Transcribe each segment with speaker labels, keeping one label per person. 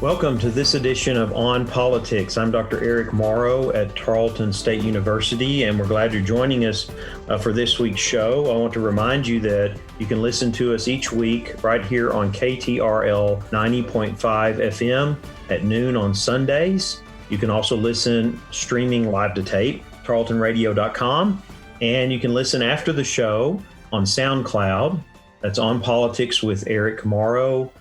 Speaker 1: Welcome to this edition of On Politics. I'm Dr. Eric Morrow at Tarleton State University, and we're glad you're joining us for this week's show. I want to remind you that you can listen to us each week right here on KTRL 90.5 FM at noon on Sundays. You can also listen streaming live to tape, tarletonradio.com, and you can listen after the show on SoundCloud. That's On Politics with Eric Morrow.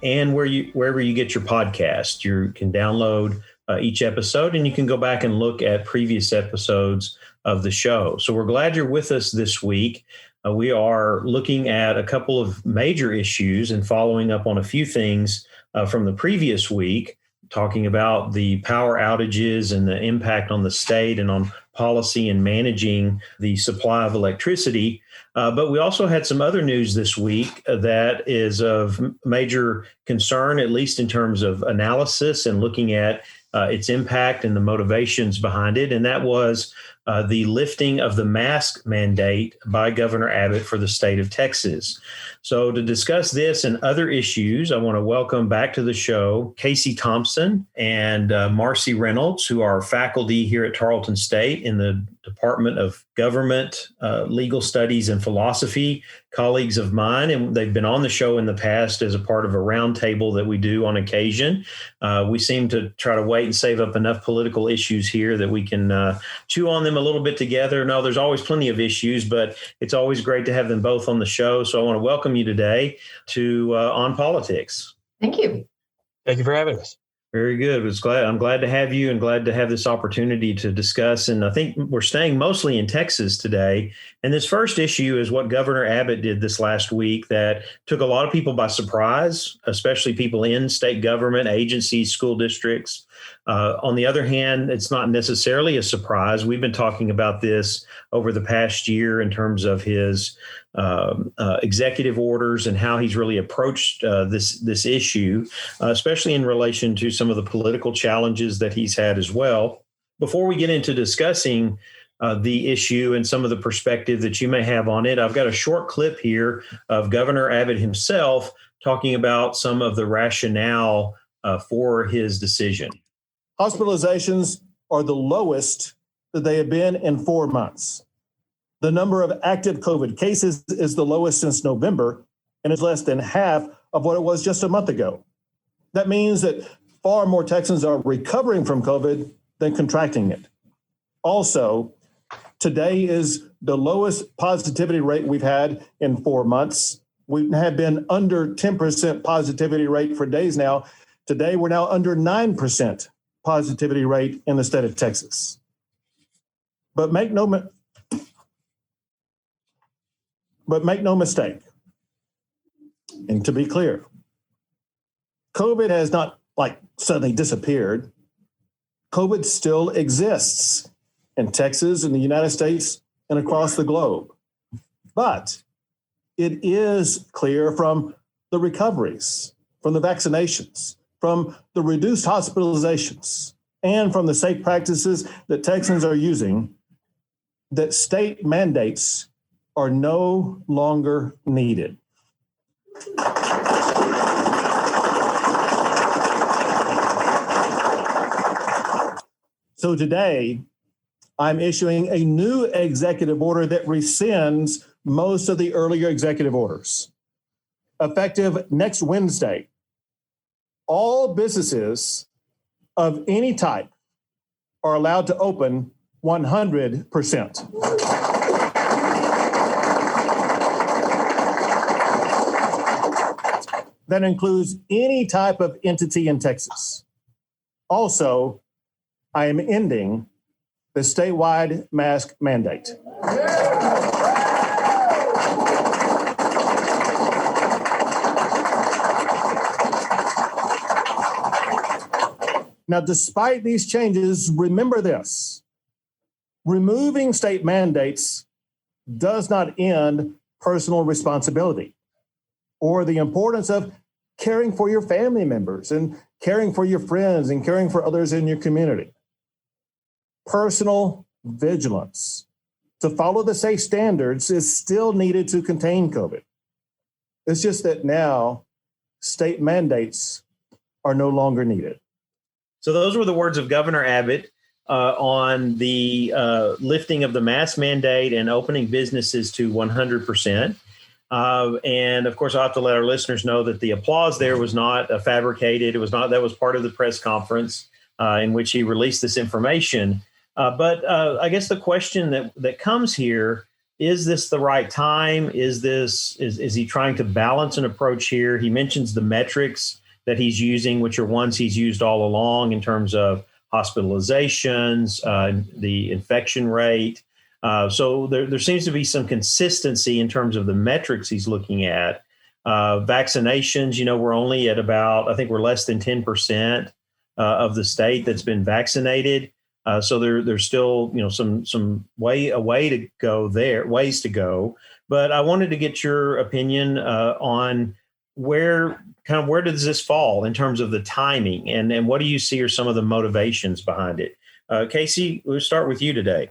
Speaker 1: And wherever you get your podcast, you can download each episode, and you can go back and look at previous episodes of the show. So we're glad you're with us this week. We are looking at a couple of major issues and following up on a few things from the previous week, talking about the power outages and the impact on the state and on policy and managing the supply of electricity. But we also had some other news this week that is of major concern, at least in terms of analysis and looking at its impact and the motivations behind it. And that was the lifting of the mask mandate by Governor Abbott for the state of Texas. So to discuss this and other issues, I want to welcome back to the show Casey Thompson and Marcy Reynolds, who are faculty here at Tarleton State in the Department of Government, Legal Studies, and Philosophy, colleagues of mine, and they've been on the show in the past as a part of a roundtable that we do on occasion. We seem to try to wait and save up enough political issues here that we can chew on them a little bit together. No, there's always plenty of issues, but it's always great to have them both on the show. So I want to welcome you today to On Politics.
Speaker 2: Thank you.
Speaker 3: Thank you for having us.
Speaker 1: Very good. I'm glad to have you and glad to have this opportunity to discuss. And I think we're staying mostly in Texas today. And this first issue is what Governor Abbott did this last week that took a lot of people by surprise, especially people in state government, agencies, school districts. On the other hand, it's not necessarily a surprise. We've been talking about this over the past year in terms of his executive orders and how he's really approached this issue, especially in relation to some of the political challenges that he's had as well. Before we get into discussing the issue and some of the perspective that you may have on it, I've got a short clip here of Governor Abbott himself talking about some of the rationale for his decision.
Speaker 4: Hospitalizations are the lowest that they have been in 4 months. The number of active COVID cases is the lowest since November and is less than half of what it was just a month ago. That means that far more Texans are recovering from COVID than contracting it. Also, today is the lowest positivity rate we've had in 4 months. We have been under 10% positivity rate for days now. Today, we're now under 9% positivity rate in the state of Texas. But make no mistake, and to be clear, COVID has not suddenly disappeared. COVID still exists in Texas, in the United States, and across the globe. But it is clear from the recoveries, from the vaccinations, from the reduced hospitalizations, and from the safe practices that Texans are using, that state mandates are no longer needed. So today, I'm issuing a new executive order that rescinds most of the earlier executive orders. Effective next Wednesday, all businesses of any type are allowed to open 100%. That includes any type of entity in Texas. Also, I am ending the statewide mask mandate. Now, despite these changes, remember this: removing state mandates does not end personal responsibility or the importance of caring for your family members and caring for your friends and caring for others in your community. Personal vigilance to follow the safe standards is still needed to contain COVID. It's just that now state mandates are no longer needed.
Speaker 1: So those were the words of Governor Abbott on the lifting of the mask mandate and opening businesses to 100%. And of course, I'll have to let our listeners know that the applause there was not fabricated. It was not, that was part of the press conference in which he released this information. But I guess the question that comes here, is this the right time? Is he trying to balance an approach here? He mentions the metrics that he's using, which are ones he's used all along in terms of hospitalizations, the infection rate. So there seems to be some consistency in terms of the metrics he's looking at. Vaccinations, we're only at about, I think we're less than 10% of the state that's been vaccinated. So there's still, some ways to go there. But I wanted to get your opinion on where does this fall in terms of the timing, and what do you see are some of the motivations behind it? Casey, we'll start with you today.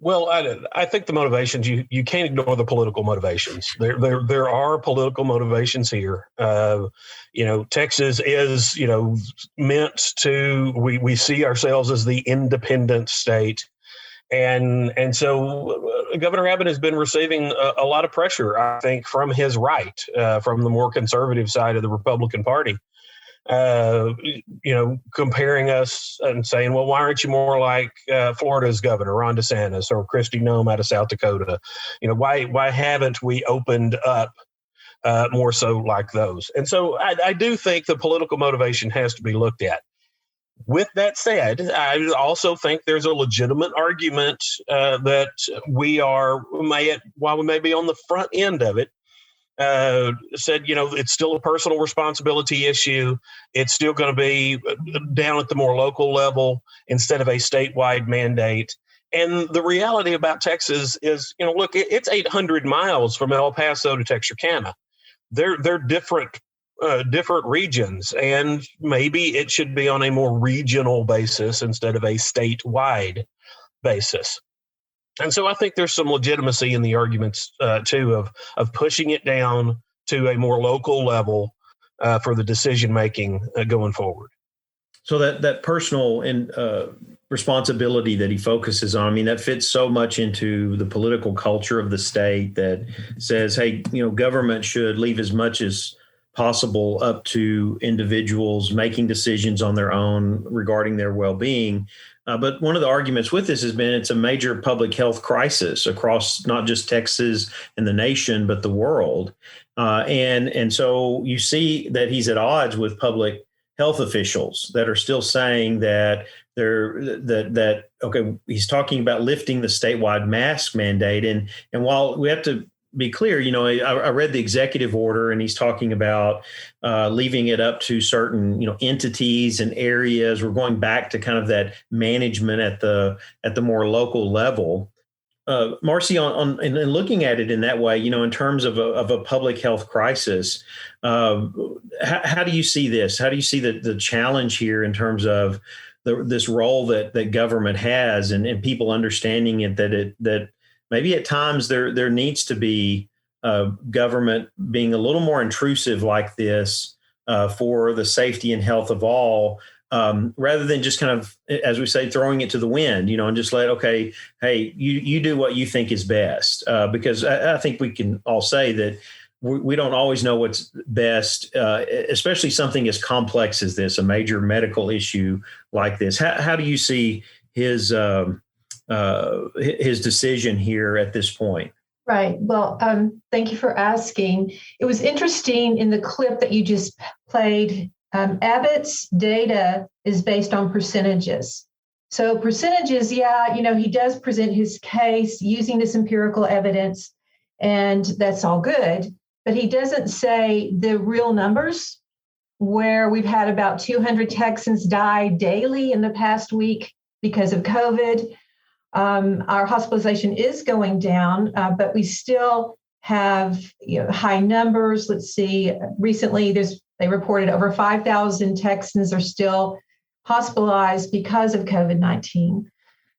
Speaker 2: Well, I think the motivations, you can't ignore the political motivations. There are political motivations here. Texas is, meant to, we see ourselves as the independent state. And so Governor Abbott has been receiving a lot of pressure, I think, from his right, from the more conservative side of the Republican Party. Comparing us and saying, well, why aren't you more like Florida's governor, Ron DeSantis, or Kristi Noem out of South Dakota? Why haven't we opened up more so like those? And so I do think the political motivation has to be looked at. With that said, I also think there's a legitimate argument that while we may be on the front end of it, said, it's still a personal responsibility issue. It's still going to be down at the more local level instead of a statewide mandate. And the reality about Texas is, look, it's 800 miles from El Paso to Texarkana. They're different regions, and maybe it should be on a more regional basis instead of a statewide basis. And so I think there's some legitimacy in the arguments, too, of pushing it down to a more local level for the decision making going forward.
Speaker 1: So that personal and responsibility that he focuses on, that fits so much into the political culture of the state that says, hey, government should leave as much as possible up to individuals making decisions on their own regarding their well-being. But one of the arguments with this has been it's a major public health crisis across not just Texas and the nation, but the world. And so you see that he's at odds with public health officials that are still saying that he's talking about lifting the statewide mask mandate. And while we have to be clear, I read the executive order, and he's talking about leaving it up to certain, entities and areas. We're going back to kind of that management at the more local level. Marcy, and looking at it in that way, in terms of a public health crisis, how do you see this? How do you see the challenge here in terms of this role that government has, and people understanding it, that maybe at times there needs to be government being a little more intrusive like this for the safety and health of all, rather than just kind of, as we say, throwing it to the wind, and just hey, you do what you think is best. Because I think we can all say that we don't always know what's best, especially something as complex as this, a major medical issue like this. How do you see his decision here at this point?
Speaker 3: Right. Well, thank you for asking. It was interesting in the clip that you just played. Abbott's data is based on percentages. So percentages, he does present his case using this empirical evidence, and that's all good. But he doesn't say the real numbers, where we've had about 200 Texans die daily in the past week because of COVID. Our hospitalization is going down, but we still have high numbers. Let's see, recently they reported over 5,000 Texans are still hospitalized because of COVID-19.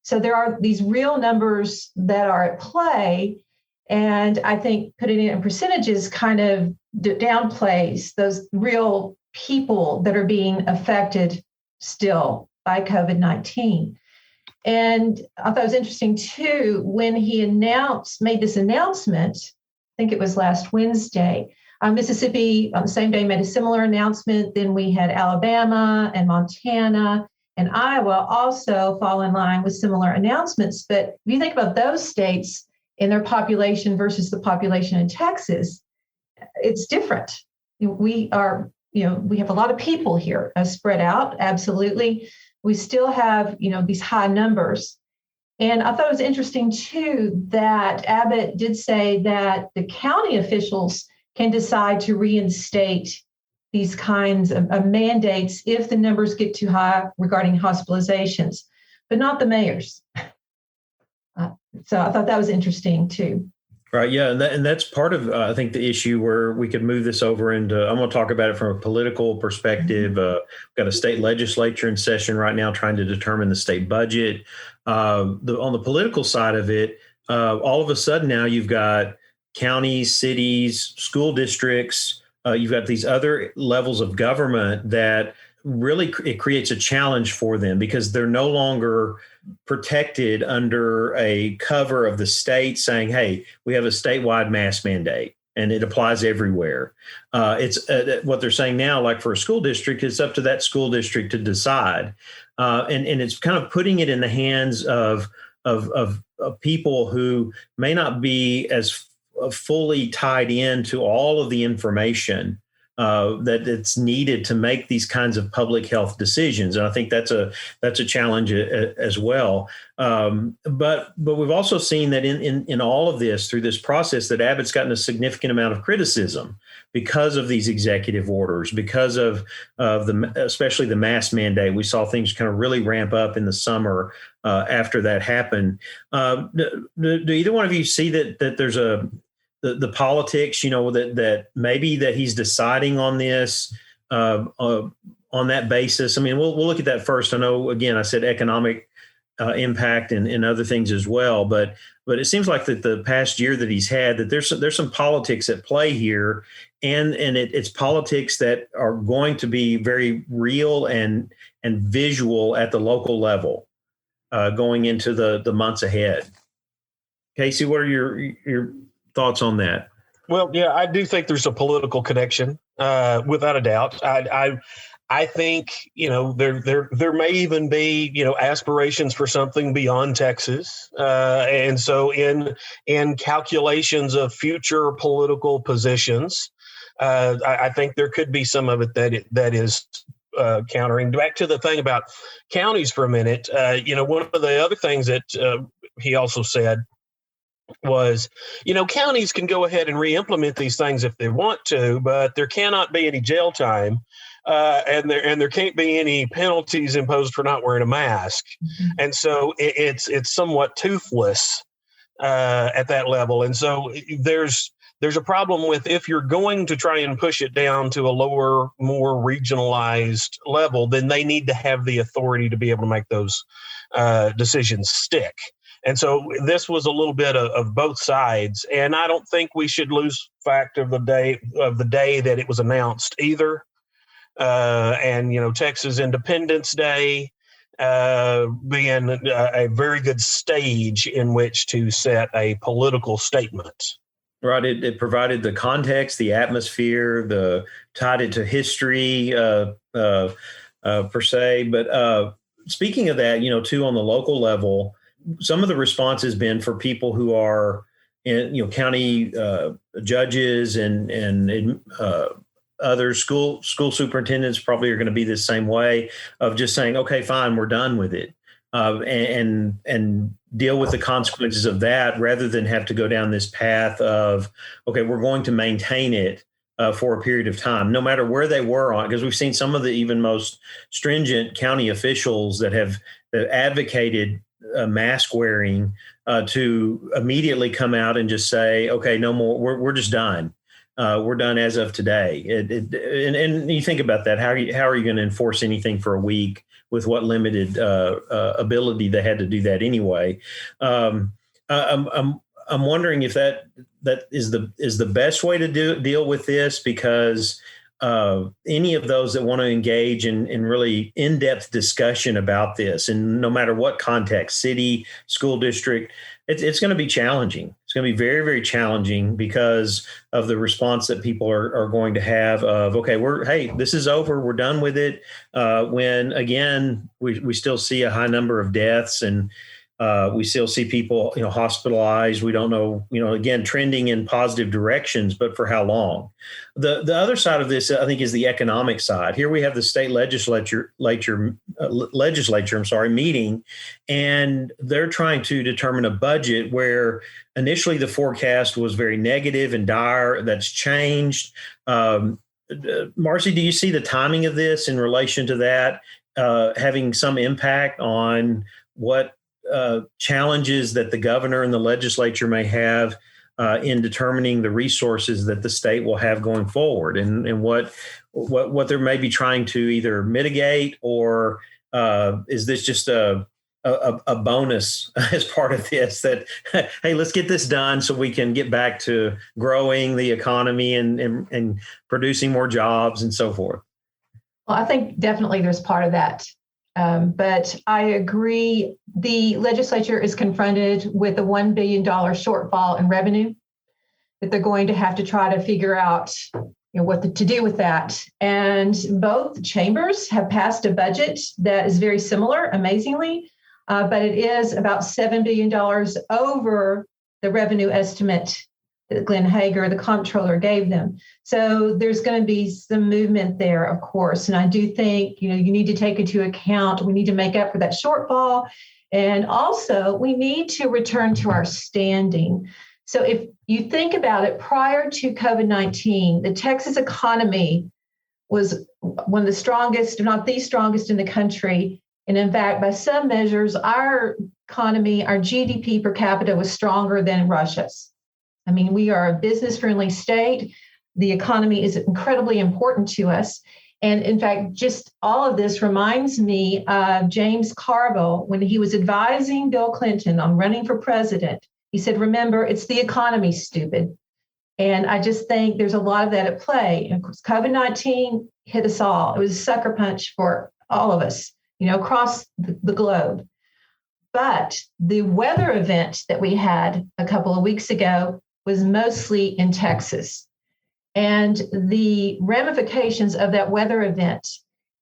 Speaker 3: So there are these real numbers that are at play. And I think putting it in percentages kind of downplays those real people that are being affected still by COVID-19. And I thought it was interesting too, when he made this announcement, I think it was last Wednesday, Mississippi on the same day made a similar announcement. Then we had Alabama and Montana and Iowa also fall in line with similar announcements. But if you think about those states and their population versus the population in Texas, it's different. We have a lot of people here spread out, absolutely. We still have, these high numbers. And I thought it was interesting, too, that Abbott did say that the county officials can decide to reinstate these kinds of mandates if the numbers get too high regarding hospitalizations, but not the mayors. So I thought that was interesting, too.
Speaker 1: Right. Yeah. And that's part of, I think, the issue where we could move this over into, I'm going to talk about it from a political perspective. We've got a state legislature in session right now trying to determine the state budget. On the political side of it, all of a sudden now you've got counties, cities, school districts. You've got these other levels of government that really it creates a challenge for them because they're no longer protected under a cover of the state saying, hey, we have a statewide mask mandate and it applies everywhere. It's what they're saying now, like for a school district, it's up to that school district to decide. And it's kind of putting it in the hands of people who may not be as fully tied into all of the information that it's needed to make these kinds of public health decisions. And I think that's a challenge as well. But we've also seen that in all of this, through this process, that Abbott's gotten a significant amount of criticism because of these executive orders, because of especially the mask mandate. We saw things kind of really ramp up in the summer after that happened. Do either one of you see that there's the politics, that maybe that he's deciding on this on that basis? I mean, we'll look at that first. I know, again, I said economic impact and other things as well, but it seems like that the past year that he's had, that there's some politics at play here, and it's politics that are going to be very real and visual at the local level going into the months ahead. Casey, what are your thoughts on that?
Speaker 2: Well, yeah, I do think there's a political connection, without a doubt. I think, there may even be, aspirations for something beyond Texas. And so in calculations of future political positions, I think there could be some of it that is countering. Back to the thing about counties for a minute, one of the other things that he also said was, counties can go ahead and re-implement these things if they want to, but there cannot be any jail time, and there can't be any penalties imposed for not wearing a mask. Mm-hmm. And so it's somewhat toothless at that level. And so there's a problem with, if you're going to try and push it down to a lower, more regionalized level, then they need to have the authority to be able to make those decisions stick. And so this was a little bit of both sides, and I don't think we should lose fact of the day that it was announced either. And Texas Independence Day being a very good stage in which to set a political statement.
Speaker 1: Right. It provided the context, the atmosphere, tied it to history per se. But speaking of that, too, on the local level, some of the response has been for people who are county judges and other school superintendents probably are going to be the same way, of just saying, okay, fine, we're done with it, and deal with the consequences of that, rather than have to go down this path of, okay, we're going to maintain it for a period of time, no matter where they were on, because we've seen some of the even most stringent county officials that have advocated mask wearing to immediately come out and just say, okay, no more, we're just done. We're done as of today. And you think about that. How are you going to enforce anything for a week with what limited ability they had to do that anyway? I'm wondering if that is the best way to deal with this, because any of those that want to engage in really in-depth discussion about this, and no matter what context, city, school district, it's going to be challenging. It's going to be very, very challenging because of the response that people are going to have of, okay, hey, this is over. We're done with it. When again, we still see a high number of deaths, and we still see people, hospitalized. We don't know, again, trending in positive directions, but for how long? The other side of this, I think, is the economic side. Here we have the state legislature meeting, and they're trying to determine a budget where initially the forecast was very negative and dire. That's changed. Marcy, do you see the timing of this in relation to that having some impact on what challenges that the governor and the legislature may have in determining the resources that the state will have going forward, and what they're maybe trying to either mitigate, or is this just a bonus as part of this, that, hey, let's get this done so we can get back to growing the economy and producing more jobs and so forth?
Speaker 3: Well, I think definitely there's part of that. But I agree, the legislature is confronted with a $1 billion shortfall in revenue that they're going to have to try to figure out what to do with that. And both chambers have passed a budget that is very similar, amazingly, but it is about $7 billion over the revenue estimate that Glenn Hager, the comptroller, gave them. So there's going to be some movement there, of course. And I do think, you need to take into account, we need to make up for that shortfall. And also we need to return to our standing. So if you think about it, prior to COVID-19, the Texas economy was one of the strongest, if not the strongest in the country. And in fact, by some measures, our economy, our GDP per capita was stronger than Russia's. I mean, we are a business-friendly state. The economy is incredibly important to us. And in fact, just all of this reminds me of James Carville when he was advising Bill Clinton on running for president. He said, remember, it's the economy, stupid. And I just think there's a lot of that at play. And of course, COVID-19 hit us all. It was a sucker punch for all of us, across the globe. But the weather event that we had a couple of weeks ago was mostly in Texas. And the ramifications of that weather event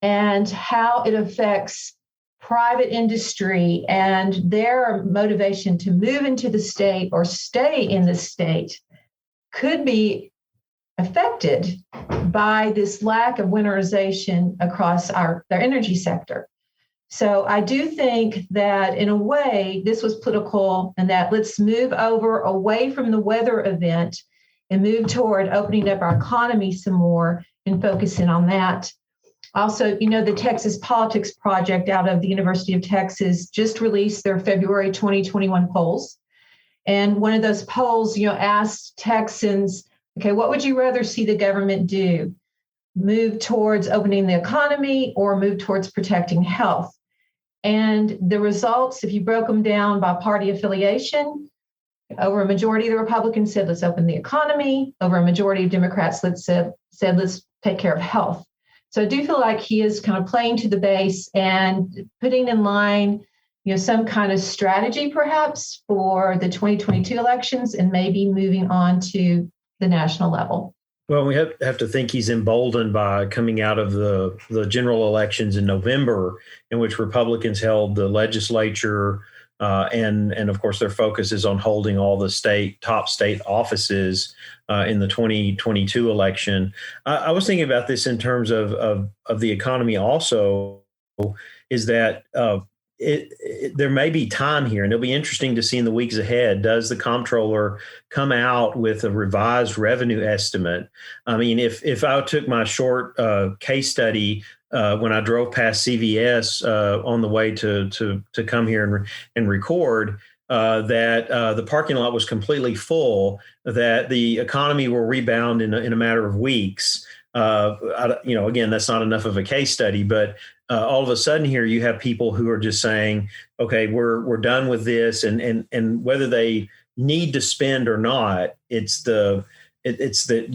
Speaker 3: and how it affects private industry and their motivation to move into the state or stay in the state could be affected by this lack of winterization across their energy sector. So I do think that in a way, this was political, and that let's move away from the weather event and move toward opening up our economy some more and focusing on that. Also, the Texas Politics Project out of the University of Texas just released their February 2021 polls. And one of those polls, asked Texans, okay, what would you rather see the government do? Move towards opening the economy or move towards protecting health? And the results, if you broke them down by party affiliation, over a majority of the Republicans said, let's open the economy. Over a majority of Democrats said, let's take care of health. So I do feel like he is kind of playing to the base and putting in line, some kind of strategy perhaps for the 2022 elections, and maybe moving on to the national level.
Speaker 1: Well, we have to think he's emboldened by coming out of the general elections in November, in which Republicans held the legislature, and of course their focus is on holding all the top state offices in the 2022 election. I was thinking about this in terms of the economy also, is that there may be time here, and it'll be interesting to see in the weeks ahead. Does the comptroller come out with a revised revenue estimate? I mean, if I took my short case study when I drove past CVS on the way to come here and record, that the parking lot was completely full, that the economy will rebound in a matter of weeks. Again, that's not enough of a case study, but all of a sudden here you have people who are just saying, okay, we're done with this. And whether they need to spend or not. It's the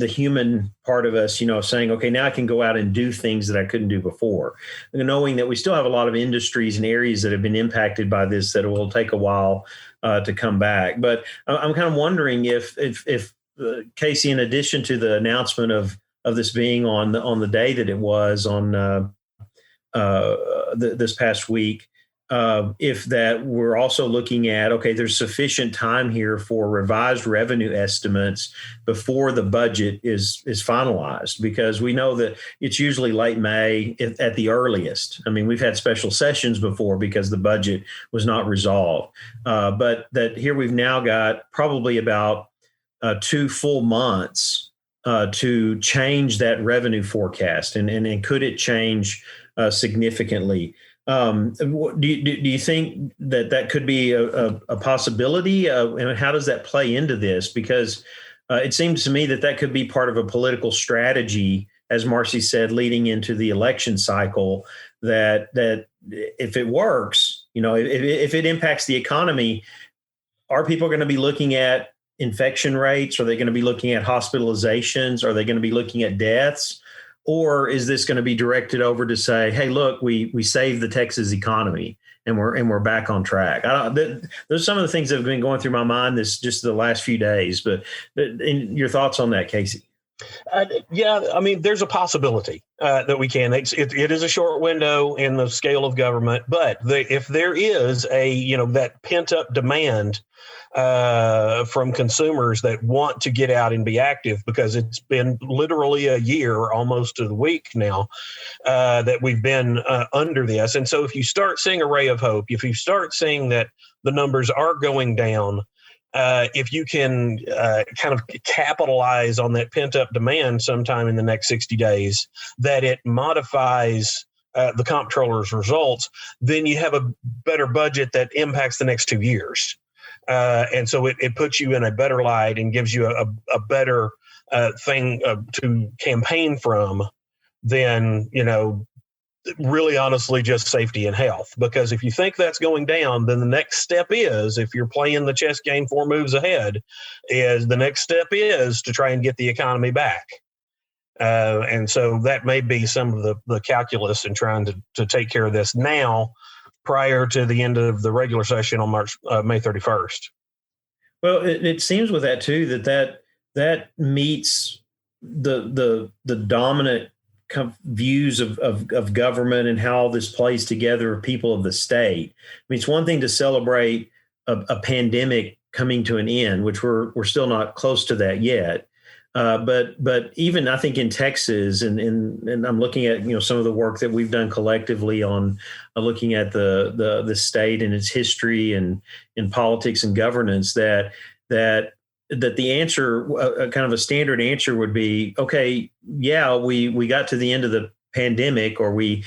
Speaker 1: human part of us, saying, okay, now I can go out and do things that I couldn't do before, and knowing that we still have a lot of industries and areas that have been impacted by this that will take a while to come back. But I'm kind of wondering if Casey, in addition to the announcement of this being on the day that it was on this past week, if that we're also looking at, okay, there's sufficient time here for revised revenue estimates before the budget is finalized, because we know that it's usually late May at the earliest. I mean, we've had special sessions before because the budget was not resolved, but that here we've now got probably about 2 full months to change that revenue forecast, and could it change significantly? Do you think that could be a possibility? And how does that play into this? Because it seems to me that could be part of a political strategy, as Marcy said, leading into the election cycle, that if it works, if it impacts the economy, are people going to be looking at infection rates? Are they going to be looking at hospitalizations? Are they going to be looking at deaths? Or is this going to be directed over to say, hey, look, we saved the Texas economy and we're back on track? Those are some of the things that have been going through my mind just the last few days. But your thoughts on that, Casey?
Speaker 2: Yeah, I mean, there's a possibility that we can. It is a short window in the scale of government, but if there is that pent up demand from consumers that want to get out and be active, because it's been literally a year, almost to the week now, that we've been under this. And so if you start seeing a ray of hope, if you start seeing that the numbers are going down, if you can kind of capitalize on that pent up demand sometime in the next 60 days, that it modifies the comptroller's results, then you have a better budget that impacts the next 2 years. And so it puts you in a better light and gives you a better thing to campaign from than, really honestly just safety and health. Because if you think that's going down, then the next step is, if you're playing the chess game 4 moves ahead, is the next step is to try and get the economy back. And so that may be some of the calculus in trying to take care of this now, prior to the end of the regular session on May 31st.
Speaker 1: Well, it seems with that too that meets the dominant views of government and how this plays together of people of the state. I mean, it's one thing to celebrate a pandemic coming to an end, which we're still not close to that yet. But even I think in Texas, and I'm looking at some of the work that we've done collectively on looking at the state and its history and in politics and governance, that the answer, kind of a standard answer, would be, okay, yeah, we got to the end of the pandemic, or we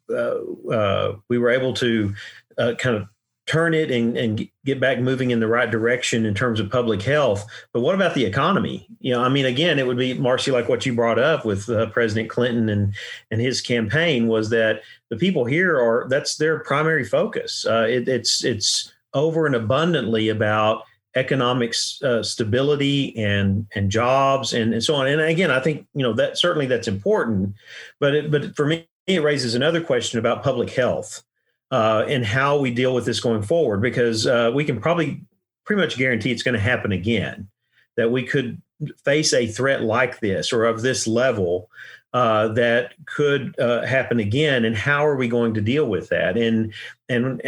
Speaker 1: were able to kind of turn it and get back moving in the right direction in terms of public health. But what about the economy? I mean, again, it would be, Marcy, like what you brought up with President Clinton and his campaign, was that the people here that's their primary focus. It's over and abundantly about economic stability and jobs and so on. And again, I think, that certainly that's important, but for me, it raises another question about public health. And how we deal with this going forward, because we can probably pretty much guarantee it's going to happen again, that we could face a threat like this or of this level that could happen again. And how are we going to deal with that? And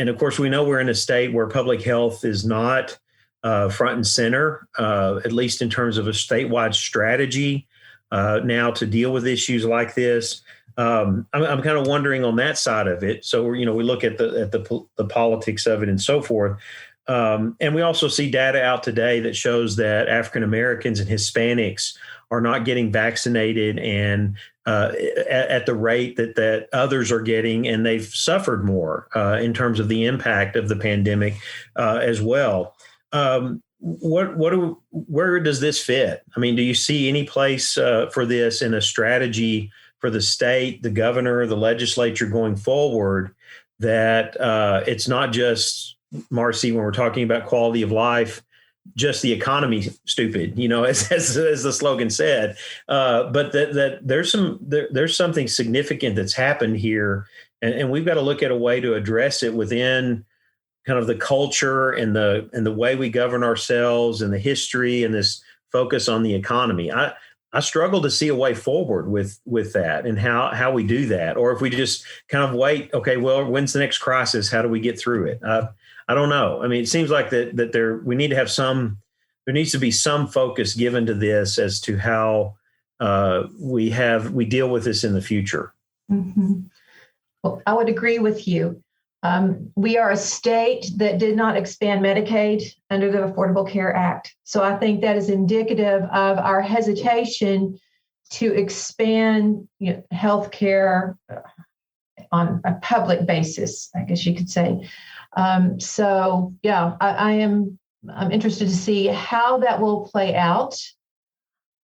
Speaker 1: of course, we know we're in a state where public health is not front and center, at least in terms of a statewide strategy now to deal with issues like this. I'm kind of wondering on that side of it. So, we look at the politics of it and so forth. And we also see data out today that shows that African Americans and Hispanics are not getting vaccinated and at the rate that others are getting, and they've suffered more in terms of the impact of the pandemic as well. Where does this fit? I mean, do you see any place for this in a strategy for the state, the governor, the legislature going forward, that it's not just, Marcy, when we're talking about quality of life, just the economy stupid, as the slogan said, but that there's something significant that's happened here, and we've got to look at a way to address it within kind of the culture and the way we govern ourselves and the history and this focus on the economy. I struggle to see a way forward with that and how we do that, or if we just kind of wait. Okay, well, when's the next crisis? How do we get through it? I don't know. I mean, it seems like that there needs to be some focus given to this as to how we deal with this in the future.
Speaker 3: Mm-hmm. Well, I would agree with you. We are a state that did not expand Medicaid under the Affordable Care Act. So I think that is indicative of our hesitation to expand health care on a public basis, I guess you could say. So yeah, I'm interested to see how that will play out.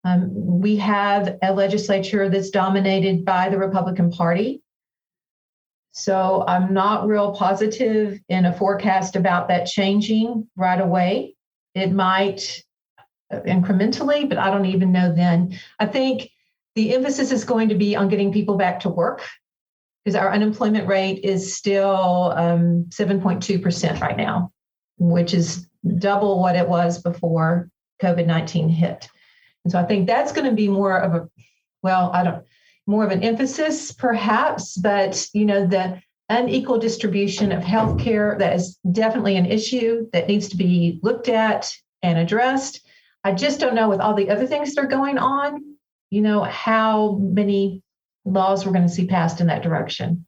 Speaker 3: We have a legislature that's dominated by the Republican Party. So I'm not real positive in a forecast about that changing right away. It might incrementally, but I don't even know then. I think the emphasis is going to be on getting people back to work, because our unemployment rate is still 7.2% right now, which is double what it was before COVID-19 hit. And so I think that's going to be more of an emphasis perhaps, but the unequal distribution of healthcare, that is definitely an issue that needs to be looked at and addressed. I just don't know, with all the other things that are going on, how many laws we're going to see passed in that direction.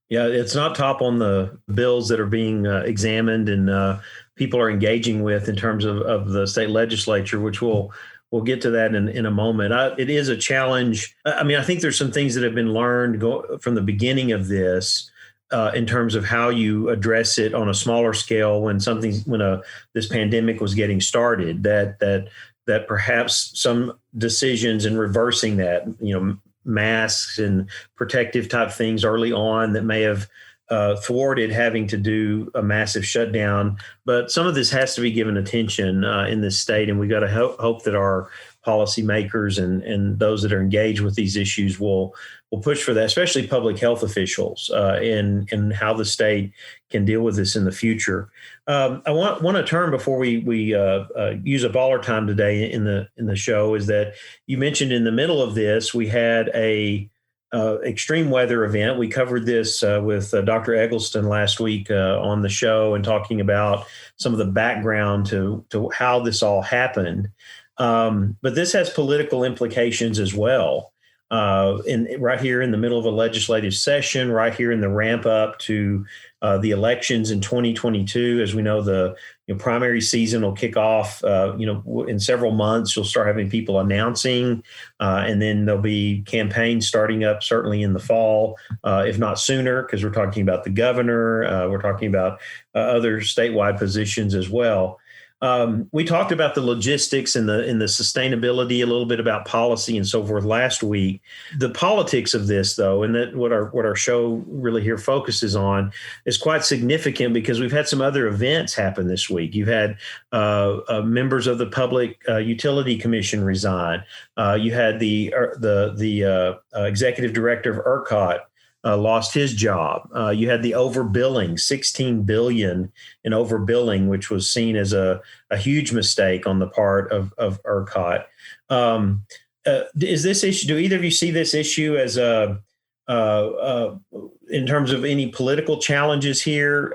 Speaker 1: Yeah, it's not top on the bills that are being examined and people are engaging with in terms of the state legislature, which we'll get to that in a moment. It is a challenge. I mean, I think there's some things that have been learned from the beginning of this in terms of how you address it on a smaller scale when this pandemic was getting started. That perhaps some decisions in reversing that, masks and protective type things early on that may have thwarted having to do a massive shutdown. But some of this has to be given attention in this state, and we've got to hope that our policymakers and those that are engaged with these issues will push for that, especially public health officials, in how the state can deal with this in the future. I want to turn before we use up all our time today in the show, is that you mentioned in the middle of this we had a extreme weather event. We covered this with Dr. Eggleston last week on the show, and talking about some of the background to how this all happened. But this has political implications as well. Right here in the middle of a legislative session, right here in the ramp up to the elections in 2022. As we know, the primary season will kick off, in several months. You'll start having people announcing, and then there'll be campaigns starting up certainly in the fall, if not sooner, because we're talking about the governor. We're talking about other statewide positions as well. We talked about the logistics and the sustainability, a little bit about policy and so forth last week. The politics of this, though, and that what our show really here focuses on, is quite significant, because we've had some other events happen this week. You've had members of the Public Utility Commission resign. You had the executive director of ERCOT lost his job. You had the overbilling, $16 billion in overbilling, which was seen as a huge mistake on the part of ERCOT. Is this issue? Do either of you see this issue as in terms of any political challenges here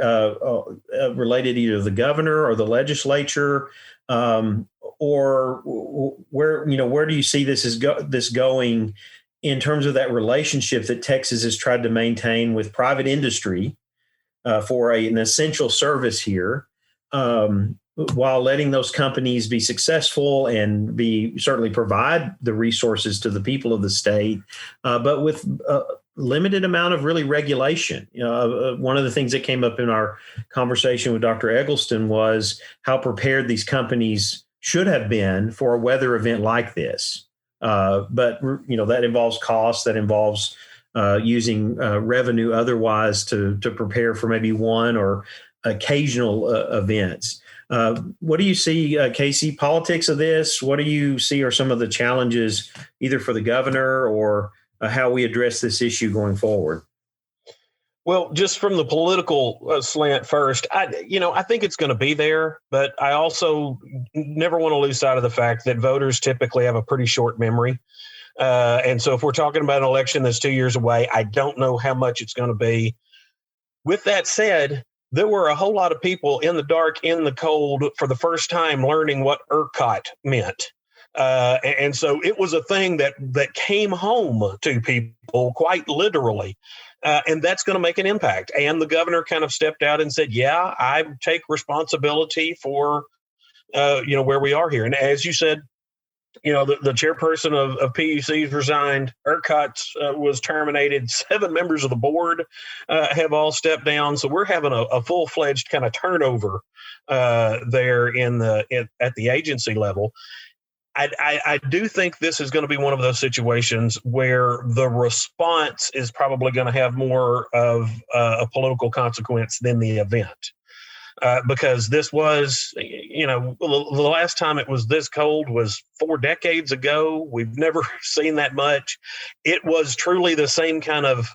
Speaker 1: related to either the governor or the legislature, or where do you see this going in terms of that relationship that Texas has tried to maintain with private industry for an essential service here, while letting those companies be successful and certainly provide the resources to the people of the state, but with a limited amount of really regulation. One of the things that came up in our conversation with Dr. Eggleston was how prepared these companies should have been for a weather event like this. But that involves costs, that involves using revenue otherwise to prepare for maybe one or occasional events. What do you see, Casey, politics of this? What do you see are some of the challenges either for the governor or how we address this issue going forward?
Speaker 2: Well, just from the political slant first, I think it's going to be there, but I also never want to lose sight of the fact that voters typically have a pretty short memory. And so if we're talking about an election that's 2 years away, I don't know how much it's going to be. With that said, there were a whole lot of people in the dark, in the cold, for the first time learning what ERCOT meant. And so it was a thing that came home to people quite literally. And that's going to make an impact. And the governor kind of stepped out and said, yeah, I take responsibility for, where we are here. And as you said, the chairperson of PUCs resigned. ERCOT was terminated. 7 members of the board have all stepped down. So we're having a full-fledged kind of turnover there at the agency level. I do think this is going to be one of those situations where the response is probably going to have more of a political consequence than the event. Because this was, the last time it was this cold was 4 decades ago. We've never seen that much. It was truly the same kind of,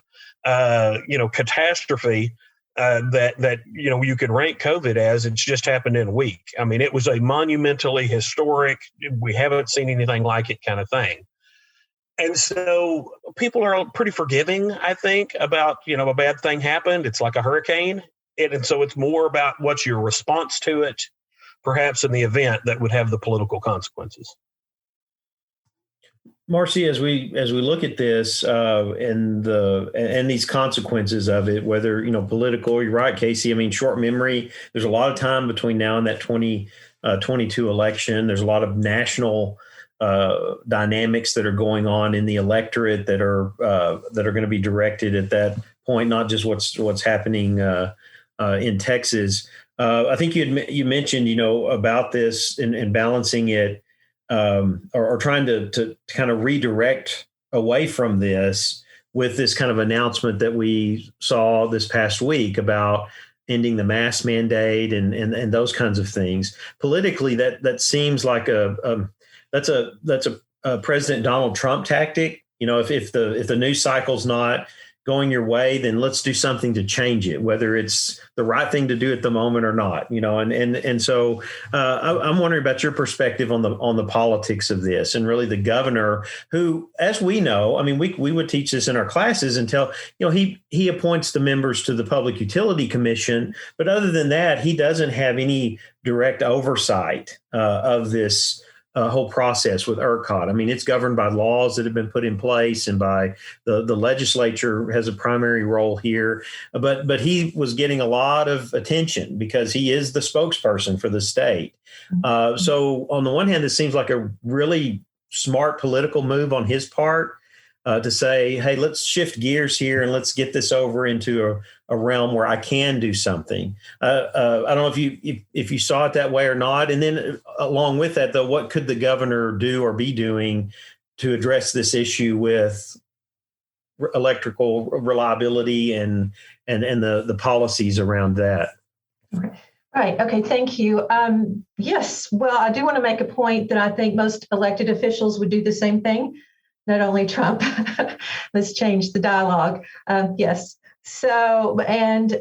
Speaker 2: catastrophe that you could rank COVID as. It's just happened in a week. I mean, it was a monumentally historic, we haven't seen anything like it kind of thing. And so people are pretty forgiving, I think, about, a bad thing happened. It's like a hurricane. And so it's more about what's your response to it, perhaps in the event that would have the political consequences.
Speaker 1: Marcy, as we look at this and these consequences of it, whether political, you're right, Casey. I mean, short memory. There's a lot of time between now and that 2022 election. There's a lot of national dynamics that are going on in the electorate that are going to be directed at that point, not just what's happening in Texas. I think you mentioned about this and balancing it. Or trying to kind of redirect away from this with this kind of announcement that we saw this past week about ending the mask mandate and those kinds of things. Politically, that seems like that's a President Donald Trump tactic. If the news cycle's not going your way, then let's do something to change it, whether it's the right thing to do at the moment or not, and so I'm wondering about your perspective on the politics of this, and really the governor who, as we know, I mean, we would teach this in our classes until, he appoints the members to the Public Utility Commission. But other than that, he doesn't have any direct oversight of this whole process with ERCOT. I mean, it's governed by laws that have been put in place, and by the legislature has a primary role here. But he was getting a lot of attention because he is the spokesperson for the state. So on the one hand, this seems like a really smart political move on his part to say, hey, let's shift gears here and let's get this over into a realm where I can do something. I don't know if you saw it that way or not. And then along with that, though, what could the governor do or be doing to address this issue with electrical reliability and the policies around that?
Speaker 3: Right. Okay. Thank you. Yes. Well, I do want to make a point that I think most elected officials would do the same thing. Not only Trump. Let's change the dialogue. Yes. So, and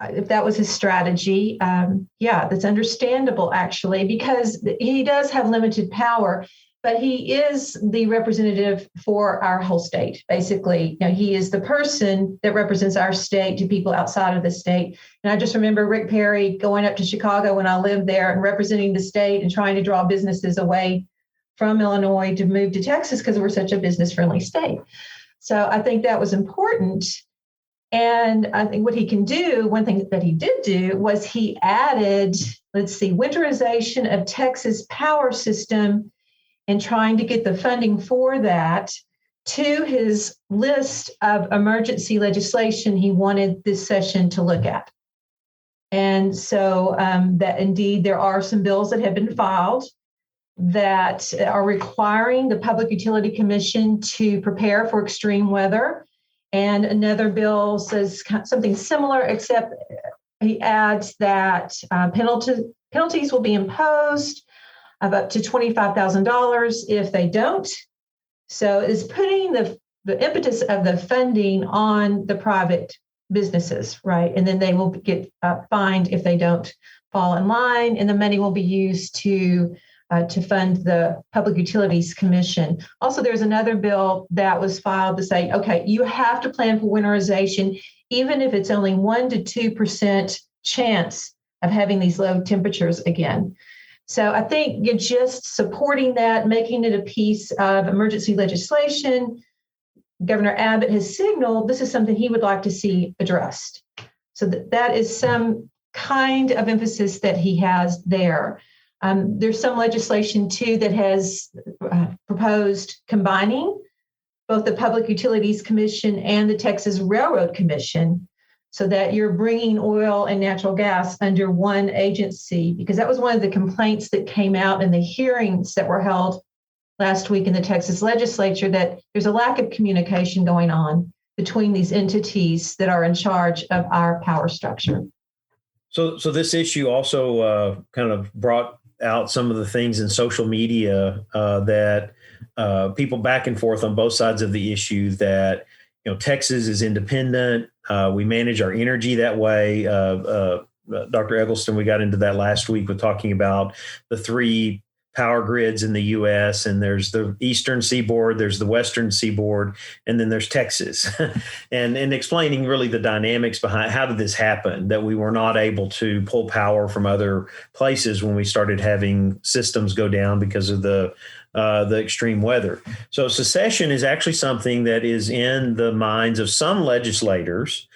Speaker 3: if that was his strategy, that's understandable, actually, because he does have limited power, but he is the representative for our whole state. Basically, he is the person that represents our state to people outside of the state. And I just remember Rick Perry going up to Chicago when I lived there and representing the state and trying to draw businesses away from Illinois to move to Texas because we're such a business-friendly state. So I think that was important. And I think what he can do, one thing that he did do was he added, winterization of Texas power system and trying to get the funding for that to his list of emergency legislation he wanted this session to look at. And so that indeed there are some bills that have been filed that are requiring the Public Utility Commission to prepare for extreme weather. And another bill says something similar, except he adds that penalties will be imposed of up to $25,000 if they don't. So it's putting the impetus of the funding on the private businesses, right? And then they will get fined if they don't fall in line, and the money will be used to fund the Public Utilities Commission. Also, there's another bill that was filed to say, okay, you have to plan for winterization, even if it's only 1% to 2% chance of having these low temperatures again. So I think you're just supporting that, making it a piece of emergency legislation. Governor Abbott has signaled this is something he would like to see addressed. So that is some kind of emphasis that he has there. There's some legislation, too, that has proposed combining both the Public Utilities Commission and the Texas Railroad Commission so that you're bringing oil and natural gas under one agency, because that was one of the complaints that came out in the hearings that were held last week in the Texas Legislature, that there's a lack of communication going on between these entities that are in charge of our power structure.
Speaker 1: So this issue also kind of brought out some of the things in social media that people back and forth on both sides of the issue that, Texas is independent. We manage our energy that way. Dr. Eggleston, we got into that last week with talking about the three power grids in the U.S. and there's the Eastern Seaboard, there's the Western Seaboard, and then there's Texas, and explaining really the dynamics behind how did this happen, that we were not able to pull power from other places when we started having systems go down because of the extreme weather. So secession is actually something that is in the minds of some legislators.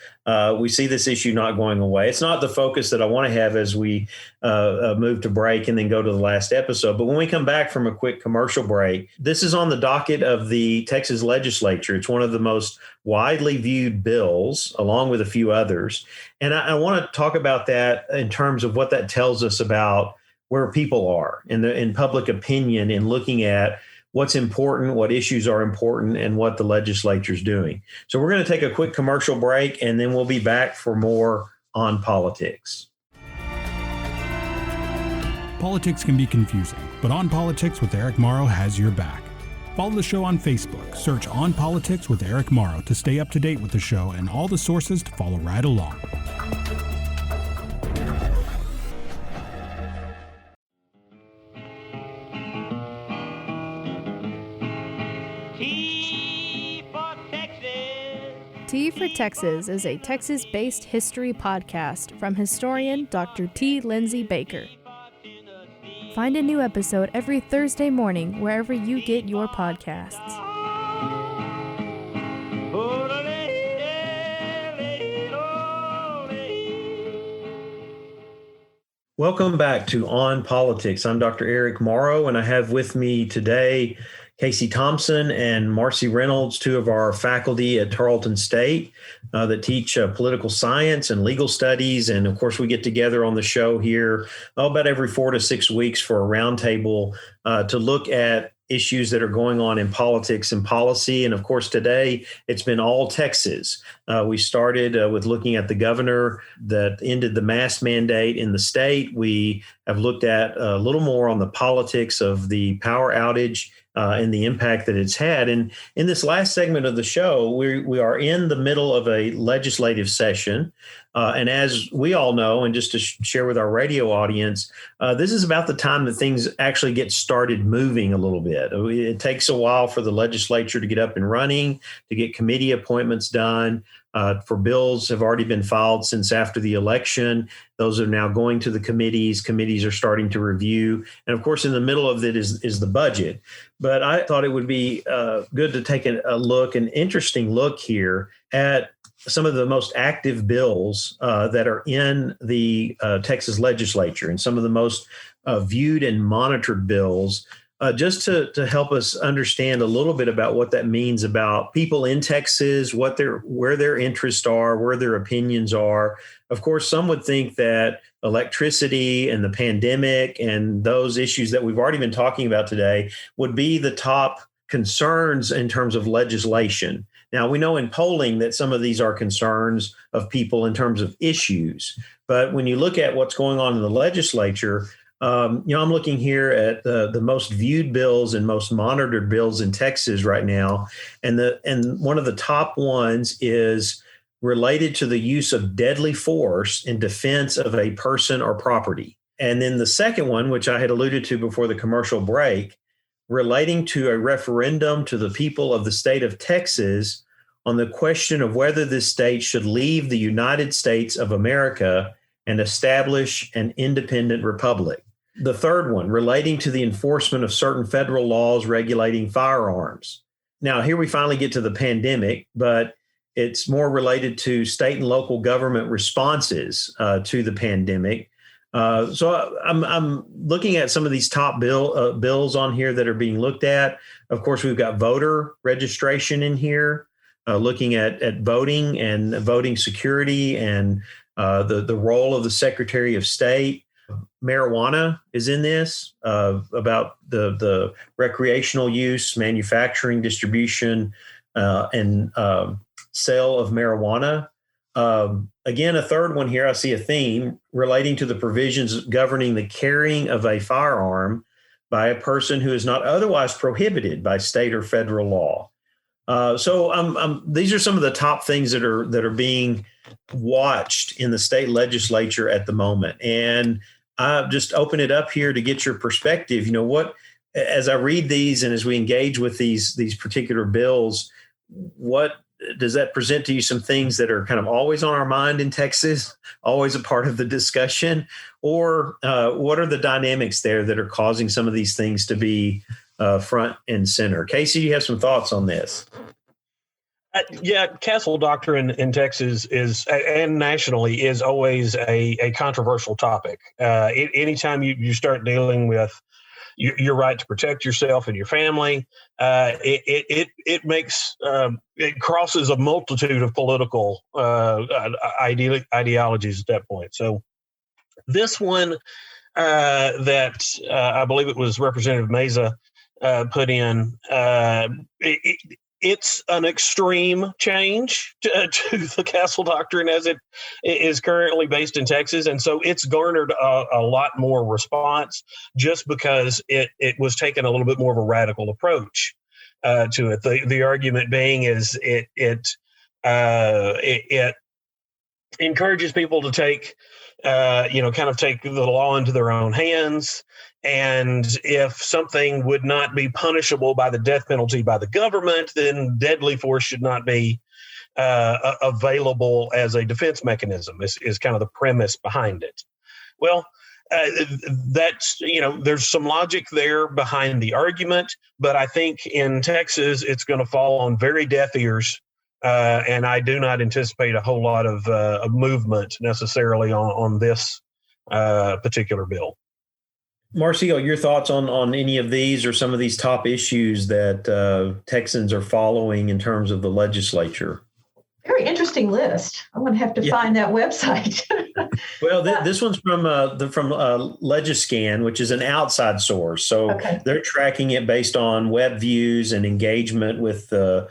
Speaker 1: We see this issue not going away. It's not the focus that I want to have as we move to break and then go to the last episode. But when we come back from a quick commercial break, this is on the docket of the Texas Legislature. It's one of the most widely viewed bills, along with a few others. And I want to talk about that in terms of what that tells us about where people are in public opinion in looking at what's important, what issues are important, and what the legislature is doing. So we're going to take a quick commercial break, and then we'll be back for more on politics.
Speaker 5: Politics can be confusing, but On Politics with Eric Morrow has your back. Follow the show on Facebook. Search On Politics with Eric Morrow to stay up to date with the show and all the sources to follow right along.
Speaker 6: T for Texas is a Texas-based history podcast from historian Dr. T. Lindsay Baker. Find a new episode every Thursday morning wherever you get your podcasts.
Speaker 1: Welcome back to On Politics. I'm Dr. Eric Morrow, and I have with me today Casey Thompson and Marcy Reynolds, two of our faculty at Tarleton State that teach political science and legal studies. And of course, we get together on the show here about every 4 to 6 weeks for a roundtable to look at issues that are going on in politics and policy. And of course, today it's been all Texas. We started with looking at the governor that ended the mask mandate in the state. We have looked at a little more on the politics of the power outage and the impact that it's had. And in this last segment of the show, we are in the middle of a legislative session. And as we all know, and just to share with our radio audience, this is about the time that things actually get started moving a little bit. It takes a while for the legislature to get up and running, to get committee appointments done. For bills have already been filed since after the election. Those are now going to the committees. Committees are starting to review. And of course, in the middle of it is the budget. But I thought it would be good to take an interesting look here at some of the most active bills that are in the Texas Legislature and some of the most viewed and monitored bills, just to help us understand a little bit about what that means about people in Texas, where their interests are, where their opinions are. Of course, some would think that electricity and the pandemic and those issues that we've already been talking about today would be the top concerns in terms of legislation Now, we know in polling that some of these are concerns of people in terms of issues. But when you look at what's going on in the legislature, I'm looking here at the most viewed bills and most monitored bills in Texas right now. And one of the top ones is related to the use of deadly force in defense of a person or property. And then the second one, which I had alluded to before the commercial break, relating to a referendum to the people of the state of Texas on the question of whether this state should leave the United States of America and establish an independent republic. The third one, relating to the enforcement of certain federal laws regulating firearms. Now, here we finally get to the pandemic, but it's more related to state and local government responses to the pandemic. So I'm looking at some of these top bills on here that are being looked at. Of course, we've got voter registration in here, looking at voting and voting security and the role of the Secretary of State. Marijuana is in this, about the recreational use, manufacturing, distribution, and sale of marijuana. Again, a third one here, I see a theme relating to the provisions governing the carrying of a firearm by a person who is not otherwise prohibited by state or federal law. So these are some of the top things that are being watched in the state legislature at the moment. And I just open it up here to get your perspective. What, as I read these and as we engage with these particular bills, what does that present to you? Some things that are kind of always on our mind in Texas, always a part of the discussion, or what are the dynamics there that are causing some of these things to be front and center? Casey, you have some thoughts on this?
Speaker 2: Yeah, castle doctrine in Texas is, and nationally, is always a controversial topic. Anytime you start dealing with your right to protect yourself and your family, it makes it crosses a multitude of political ideologies at that point. So this one that I believe it was Representative Meza put in, it's an extreme change to the castle doctrine as it is currently based in Texas. And so it's garnered a lot more response just because it was taking a little bit more of a radical approach to it. The argument being is it encourages people to take, kind of take the law into their own hands. And if something would not be punishable by the death penalty by the government, then deadly force should not be available as a defense mechanism, is kind of the premise behind it. Well, that's, there's some logic there behind the argument, but I think in Texas, it's going to fall on very deaf ears. And I do not anticipate a whole lot of movement necessarily on this particular bill.
Speaker 1: Marcy, your thoughts on any of these or some of these top issues that Texans are following in terms of the legislature?
Speaker 3: Very interesting list. I'm going to have to find that website.
Speaker 1: Well, this one's from Legiscan, which is an outside source. So they're tracking it based on web views and engagement with the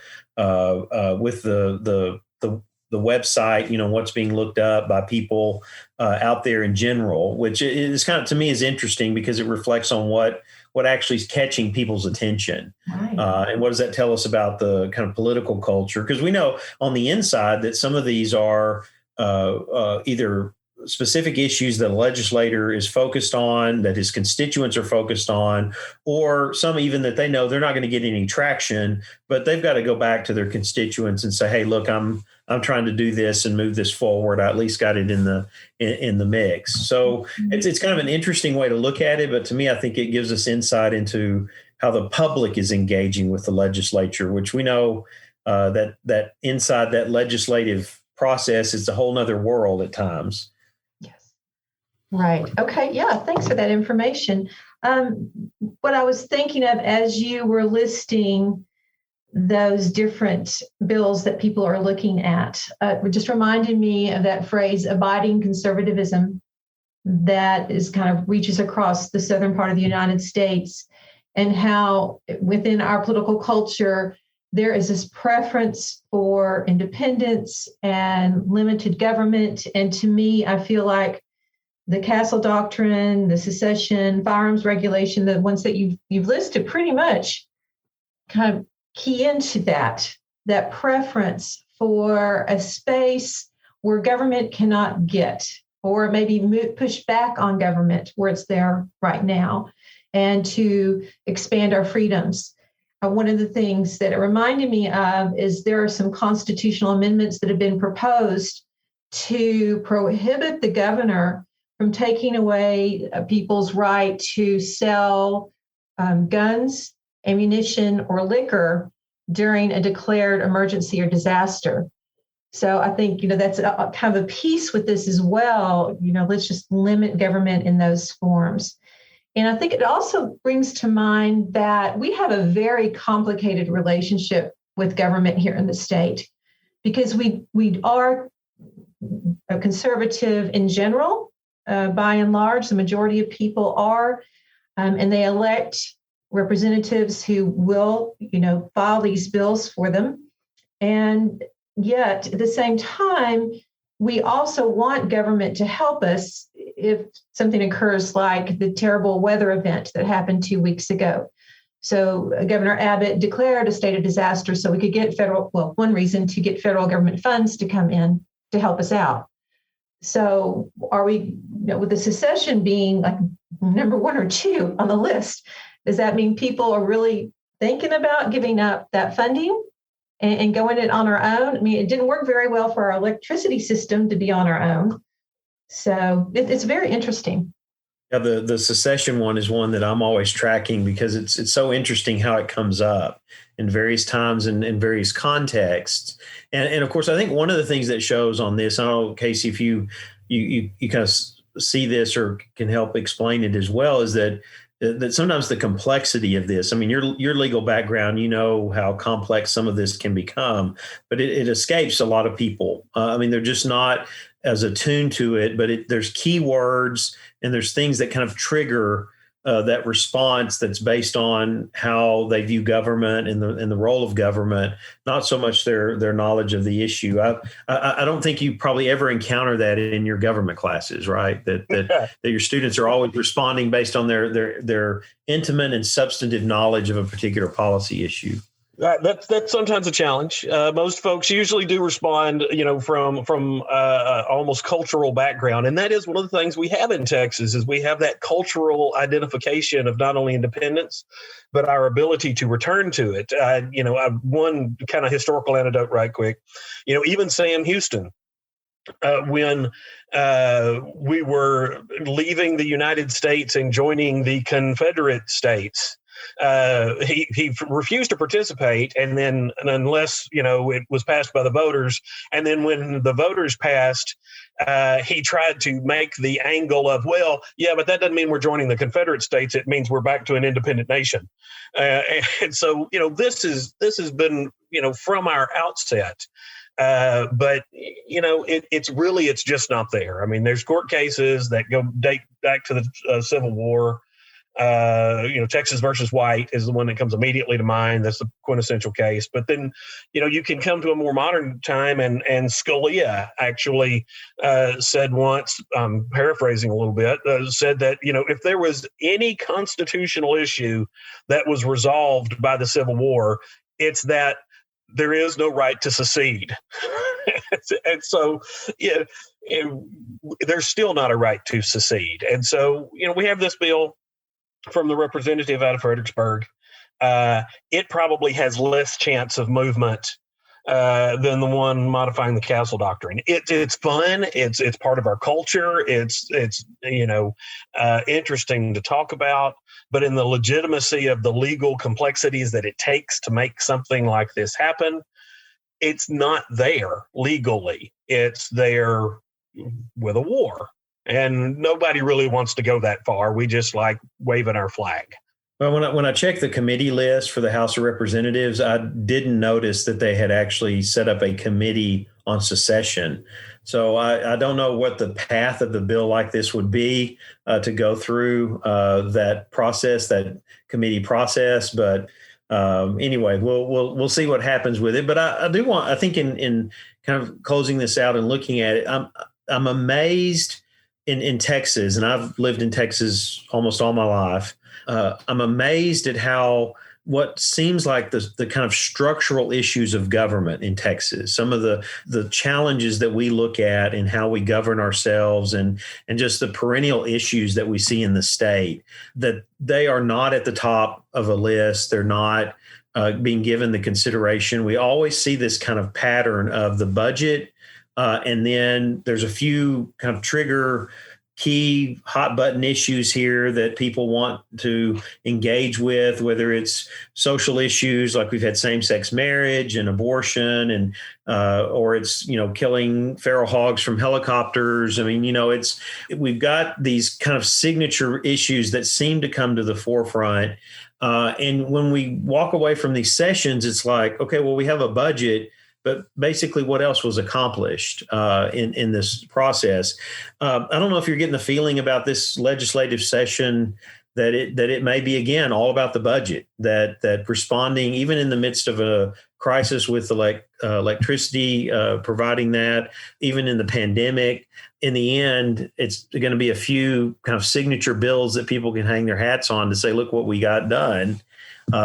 Speaker 1: website, what's being looked up by people out there in general, which is kind of, to me, is interesting because it reflects on what actually is catching people's attention. Right. And what does that tell us about the kind of political culture? Because we know on the inside that some of these are either specific issues that a legislator is focused on, that his constituents are focused on, or some even that they know they're not going to get any traction, but they've got to go back to their constituents and say, hey, look, I'm trying to do this and move this forward. I at least got it in the mix. So it's kind of an interesting way to look at it. But to me, I think it gives us insight into how the public is engaging with the legislature, which we know that inside that legislative process is a whole nother world at times.
Speaker 3: Right. Okay. Yeah. Thanks for that information. What I was thinking of as you were listing those different bills that people are looking at, just reminded me of that phrase, abiding conservatism, that is kind of reaches across the southern part of the United States, and how within our political culture, there is this preference for independence and limited government. And to me, I feel like the Castle Doctrine, the secession, firearms regulation, the ones that you've listed pretty much kind of key into that preference for a space where government cannot get, or maybe push back on government where it's there right now, and to expand our freedoms. One of the things that it reminded me of is there are some constitutional amendments that have been proposed to prohibit the governor from taking away people's right to sell guns, ammunition, or liquor during a declared emergency or disaster. So I think, that's kind of a piece with this as well. Let's just limit government in those forms. And I think it also brings to mind that we have a very complicated relationship with government here in the state, because we are a conservative in general. By and large, the majority of people are, and they elect representatives who will, file these bills for them. And yet, at the same time, we also want government to help us if something occurs like the terrible weather event that happened 2 weeks ago. So Governor Abbott declared a state of disaster so we could get one reason to get federal government funds to come in to help us out. So are we, with the secession being like number 1 or 2 on the list, does that mean people are really thinking about giving up that funding and going it on our own? I mean, it didn't work very well for our electricity system to be on our own. So it's very interesting.
Speaker 1: Yeah, the secession one is one that I'm always tracking because it's so interesting how it comes up in various times and in various contexts. And of course, I think one of the things that shows on this, I don't know, Casey, if you kind of see this or can help explain it as well, is that sometimes the complexity of this, I mean, your legal background, how complex some of this can become, but it escapes a lot of people. I mean, they're just not as attuned to it, but there's key words and there's things that kind of trigger that response that's based on how they view government and the role of government, not so much their knowledge of the issue. I don't think you probably ever encounter that in your government classes, right? That your students are always responding based on their intimate and substantive knowledge of a particular policy issue.
Speaker 2: That's sometimes a challenge. Most folks usually do respond, from almost cultural background, and that is one of the things we have in Texas is we have that cultural identification of not only independence, but our ability to return to it. One kind of historical anecdote, right quick. Even Sam Houston, when we were leaving the United States and joining the Confederate States. He refused to participate, and then unless it was passed by the voters, and then when the voters passed, he tried to make the angle of, but that doesn't mean we're joining the Confederate States. It means we're back to an independent nation. And so this has been from our outset. But it's just not there. I mean, there's court cases that date back to the Civil War. Texas versus White is the one that comes immediately to mind. That's the quintessential case. But then, you can come to a more modern time, and Scalia actually said once, paraphrasing a little bit, said that, if there was any constitutional issue that was resolved by the Civil War, it's that there is no right to secede. And so, there's still not a right to secede. And so, we have this bill from the representative out of Fredericksburg. It probably has less chance of movement than the one modifying the Castle Doctrine. It's fun. It's part of our culture. It's interesting to talk about. But in the legitimacy of the legal complexities that it takes to make something like this happen, it's not there legally. It's there with a war. And nobody really wants to go that far. We just like waving our flag.
Speaker 1: Well, when I checked the committee list for the House of Representatives, I didn't notice that they had actually set up a committee on secession. So I don't know what the path of the bill like this would be to go through that process, that committee process. But Anyway, we'll see what happens with it. But I think in kind of closing this out and looking at it, I'm amazed in Texas, and I've lived in Texas almost all my life. I'm amazed at how what seems like the kind of structural issues of government in Texas, some of the challenges that we look at in how we govern ourselves and just the perennial issues that we see in the state, that they are not at the top of a list. They're not being given the consideration. We always see this kind of pattern of the budget, and then there's a few kind of trigger key hot button issues here that people want to engage with, whether it's social issues like we've had same-sex marriage and abortion, and or it's killing feral hogs from helicopters. I mean, we've got these kind of signature issues that seem to come to the forefront. And when we walk away from these sessions, it's like, okay, well, we have a budget, but basically what else was accomplished in this process? I don't know if you're getting the feeling about this legislative session that it may be, again, all about the budget, that responding even in the midst of a crisis with electricity, providing that, even in the pandemic, in the end, it's going to be a few kind of signature bills that people can hang their hats on to say, look what we got done.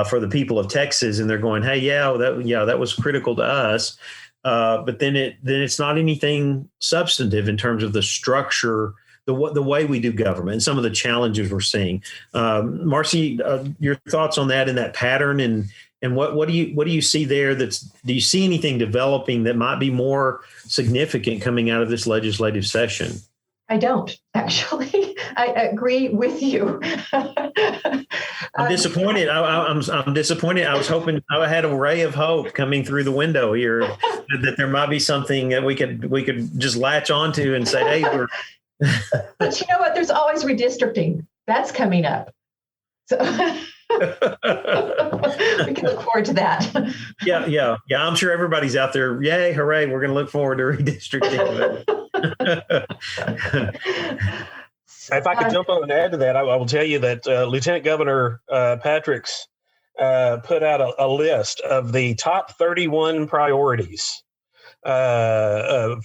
Speaker 1: For the people of Texas, and they're going, hey, that was critical to us, but then it's not anything substantive in terms of the structure, the way we do government, and some of the challenges we're seeing. Marcy, your thoughts on that and that pattern, and what do you see there? Do you see anything developing that might be more significant coming out of this legislative session?
Speaker 3: I don't, actually. I agree with you.
Speaker 1: I'm disappointed. I'm disappointed. I was hoping, I had a ray of hope coming through the window here that there might be something that we could just latch onto and say, hey, we're.
Speaker 3: But you know what? There's always redistricting. That's coming up. So we can look forward to that.
Speaker 1: Yeah. I'm sure everybody's out there. Yay, hooray. We're going to look forward to redistricting.
Speaker 2: If I could jump on and add to that, I will tell you that Lieutenant Governor Patrick's put out a list of the top 31 priorities. And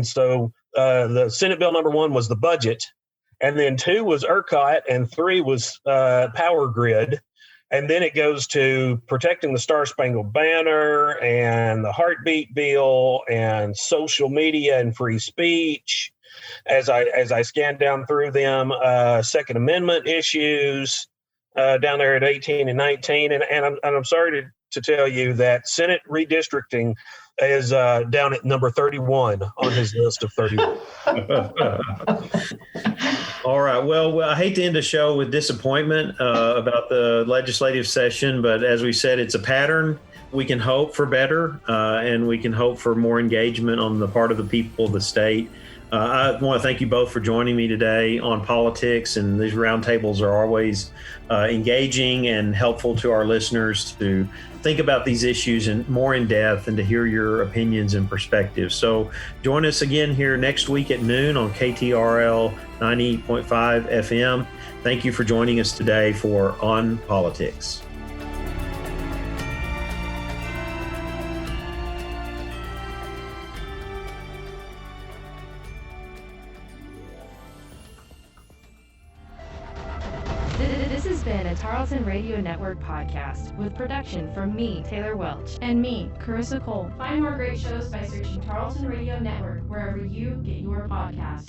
Speaker 2: so the Senate Bill number 1 was the budget, and then 2 was ERCOT, and 3 was power grid. And then it goes to protecting the Star Spangled Banner and the Heartbeat Bill and social media and free speech. As I scan down through them, Second Amendment issues down there at 18 and 19, and I'm sorry to tell you that Senate redistricting is down at number 31 on his list of 31.
Speaker 1: All right. Well, I hate to end the show with disappointment about the legislative session, but as we said, it's a pattern. We can hope for better, and we can hope for more engagement on the part of the people of the state. I want to thank you both for joining me today on politics, and these roundtables are always engaging and helpful to our listeners to think about these issues more in depth and to hear your opinions and perspectives. So join us again here next week at noon on KTRL 90.5 FM. Thank you for joining us today for On Politics.
Speaker 6: This has been a Tarleton Radio Network podcast with production from me, Taylor Welch.
Speaker 7: And me, Carissa Cole.
Speaker 8: Find more great shows by searching Tarleton Radio Network wherever you get your podcasts.